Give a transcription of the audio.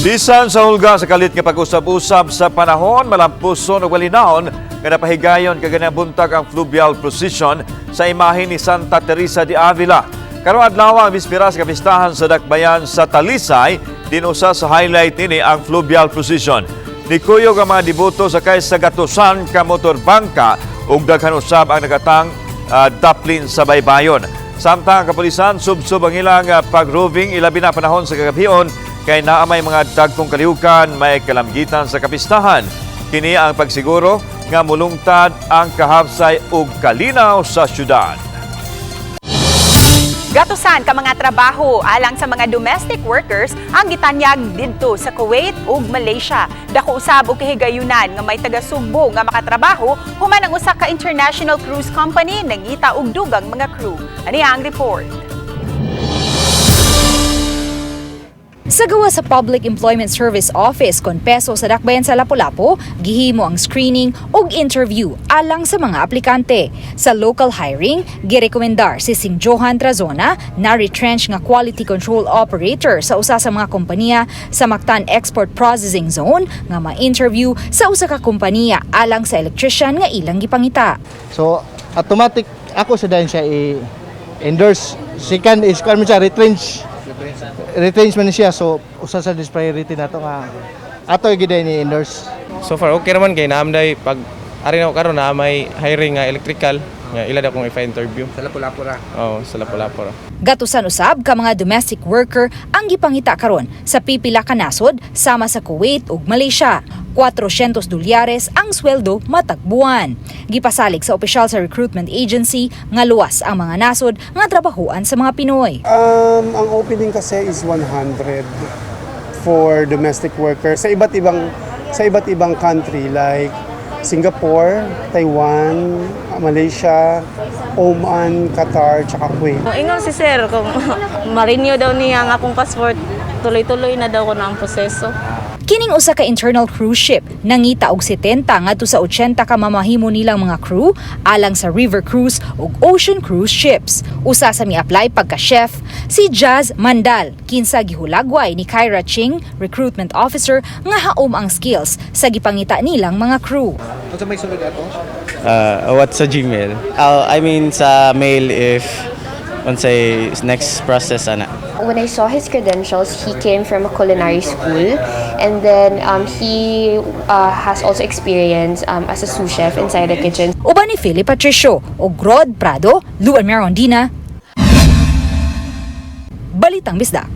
Bisan sa hulga sa kalit nga pag-usab-usab sa panahon, malampuson o walinaon, nga napahigayon kaganang buntag ang fluvial procession sa imahe ni Santa Teresa de Avila. Karong adlaw ang bispera sa kapistahan sa Dakbayan sa Talisay, dinusa sa highlight nini ang fluvial procession. Nikuyog ang mga devoto sa kaisagatusan ka motorbangka ug daghan usab ang nagatang daplin sa baybayon. Samtang ang kapulisan subsub ang ilang pag-roving ilabi na panahon sa kagabion kay naamay mga dagkong kalihukan may kalamgitan sa kapistahan. Kini ang pagsiguro nga mulungtad ang kahabsay ug kalinaw sa syudad. Gatusan ka mga trabaho alang sa mga domestic workers ang gitanyag didto sa Kuwait ug Malaysia. Dako usab og kahigayunan nga may taga-Sugbo nga makatrabaho human ang usa ka international cruise company nangita og dugang mga crew. Ani ang report. Sa gawa sa Public Employment Service Office kon PESO sa Dakbayan sa Lapu-Lapu, gihimo ang screening ug interview alang sa mga aplikante. Sa local hiring, girekomendar si Sing Johan Trazona na retrench nga quality control operator sa usa sa mga kompanya sa Mactan Export Processing Zone nga ma-interview sa usa ka kompanya alang sa electrician nga ilang gipangita. So automatic ako sa dayon siya i-endorse. Second is kung siya retrench man siya, so usa sa priority nato nga ato giday ni endorse. So far okay naman kay naamday pag ari na karon na may hiring nga electrical nga ila da kong ipa-interview. Sa Lapu-Lapu ra. Oo, sa Lapu-Lapu ra. Gatusan usab ka mga domestic worker ang gipangita karon sa pipila ka nasod sama sa Kuwait ug Malaysia. $400 ang sweldo matag buwan. Gipasalig sa opisyal sa recruitment agency nga luwas ang mga nasod nga trabahuan sa mga Pinoy. Ang opening kasi is 100 for domestic workers sa iba't ibang country like Singapore, Taiwan, Malaysia, Oman, Qatar, tsaka Kuwait. Ingon si sir kung ma-renew daw niya ang akong passport, tuloy-tuloy na daw ko na ang proseso. Kining usa ka internal cruise ship nangita og 70 ngadto sa 80 ka mamahimo nilang mga crew alang sa river cruise ug ocean cruise ships. Usa sa mi-apply pagka-chef si Jazz Mandal, kinsa gihulagway ni Kyra Ching, recruitment officer, nga haom ang skills sa gipangita nilang mga crew. Unsa may sulod ato? What's sa Gmail? I mean sa mail if unsay next process ana. When I saw his credentials, he came from a culinary school, and then he has also experience as a sous chef inside the kitchen. Uban ni Philip Patricio o Rod Prado, Luan Merondina, Balitang Bisdak.